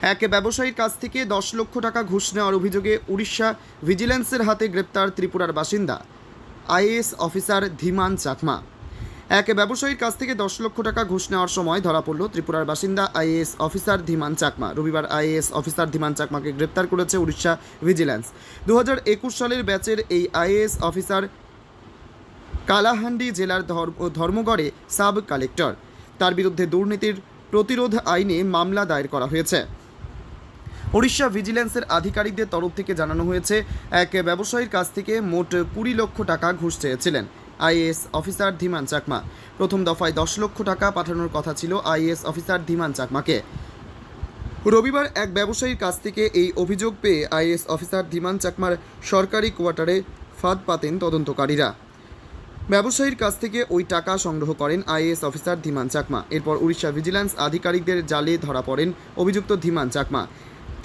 এক ব্যবসায়ীর কাছ থেকে 10 লক্ষ টাকা ঘুষ নেওয়ার অভিযোগে উড়িষ্যা ভিজিল্যান্সের হাতে গ্রেপ্তার ত্রিপুরার বাসিন্দা আইএএস অফিসার ধীমান চাকমা। এক ব্যবসায়ীর কাছ থেকে 10 লক্ষ টাকা ঘুষ নেওয়ার সময় ধরা পড়ল ত্রিপুরার বাসিন্দা আইএএস অফিসার ধীমান চাকমা। রবিবার আইএএস অফিসার ধীমান চাকমাকে গ্রেপ্তার করেছে উড়িষ্যা ভিজিল্যান্স। 2021 সালের ব্যাচের এই আইএএস অফিসার কালাহান্ডি জেলার ধর্মগড়ে সাব কালেক্টর। তার বিরুদ্ধে দুর্নীতির প্রতিরোধ আইনে মামলা দায়ের করা হয়েছে। উড়িষ্যা ভিজিল্যান্সের আধিকারিকদের তরফ থেকে জানানো হয়েছে, এক ব্যবসায়ীর কাছ থেকে মোট 20 লক্ষ টাকা ঘুষ চেয়েছিলেন আইএএস অফিসার ধীমান চাকমা। প্রথম দফায় 10 লক্ষ টাকা পাঠানোর কথা ছিল আইএএস অফিসার ধীমান চাকমাকে। রবিবার এক ব্যবসায়ীর কাছ থেকে এই অভিযোগ পেয়ে আইএএস অফিসার ধীমান চাকমার সরকারি কোয়ার্টারে ফাঁদ পাতেন তদন্তকারীরা। ব্যবসায়ীর কাছ থেকে ওই টাকা সংগ্রহ করেন আইএএস অফিসার ধীমান চাকমা। এরপর উড়িষ্যা ভিজিল্যান্স আধিকারিকদের জালে ধরা পড়েন অভিযুক্ত ধীমান চাকমা।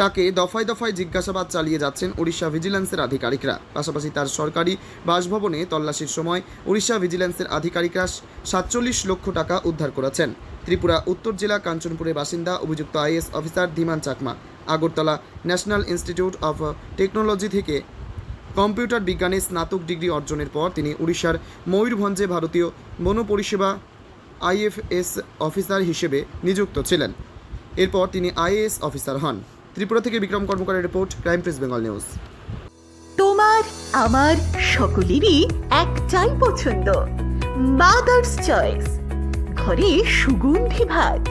তাকে দফায় দফায় জিজ্ঞাসাবাদ চালিয়ে যাচ্ছেন উড়িষ্যা ভিজিল্যান্সের আধিকারিকরা। পাশাপাশি তার সরকারি বাসভবনে তল্লাশির সময় উড়িষ্যা ভিজিল্যান্সের আধিকারিকরা 47 লক্ষ টাকা উদ্ধার করেছেন। ত্রিপুরা উত্তর জেলা কাঞ্চনপুরের বাসিন্দা অভিযুক্ত IAS officer Dhiman Chakma Agartala national institute of technology থেকে কম্পিউটার বিজ্ঞানে স্নাতক ডিগ্রি অর্জনের পর তিনি উড়িষ্যার ময়ূরভঞ্জে ভারতীয় বন পরিষেবা আইএফএস অফিসার হিসেবে নিযুক্ত ছিলেন। এরপর তিনি আইএএস অফিসার হন। ত্রিপুরা থেকে বিক্রম কর্মকারের রিপোর্ট, ক্রাইম প্রেস বেঙ্গল নিউজ। তোমার আমার সকলেরই একটাই পছন্দ, মাদার্স চয়েস। ঘরে সুগন্ধি ভাত,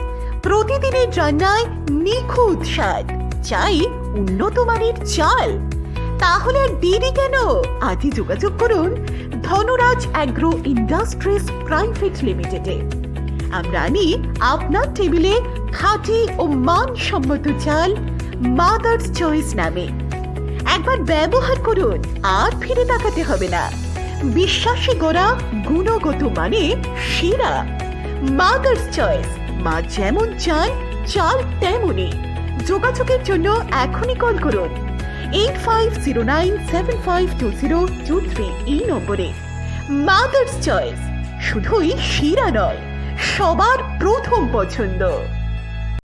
প্রতিদিনের রান্নায় নিখুঁত স্বাদ, চাই উন্নত মানের চাল। তাহলে আর দেরি কেন? আজই যোগাযোগ করুন ধনরাজ অ্যাগ্রো ইন্ডাস্ট্রিজ প্রাইভেট লিমিটেডে। আমরা আনি আপনার টেবিলে খাঁটি ও মানসম্মত চাল মাদার্স চয়েস নামে। একবার ব্যবহার করুন, আর ফিরে তাকাতে হবে না। বিশ্বাসে গড়া গুণগত মানে সেরা মাদার্স চয়েস। মা যেমন চান, চাল তেমনই। যোগাযোগের জন্য এখনই কল করুন 8509752023 এই নম্বরে। মাদার্স চয়েস শুধুই সেরা নয়, সবার প্রথম পছন্দ।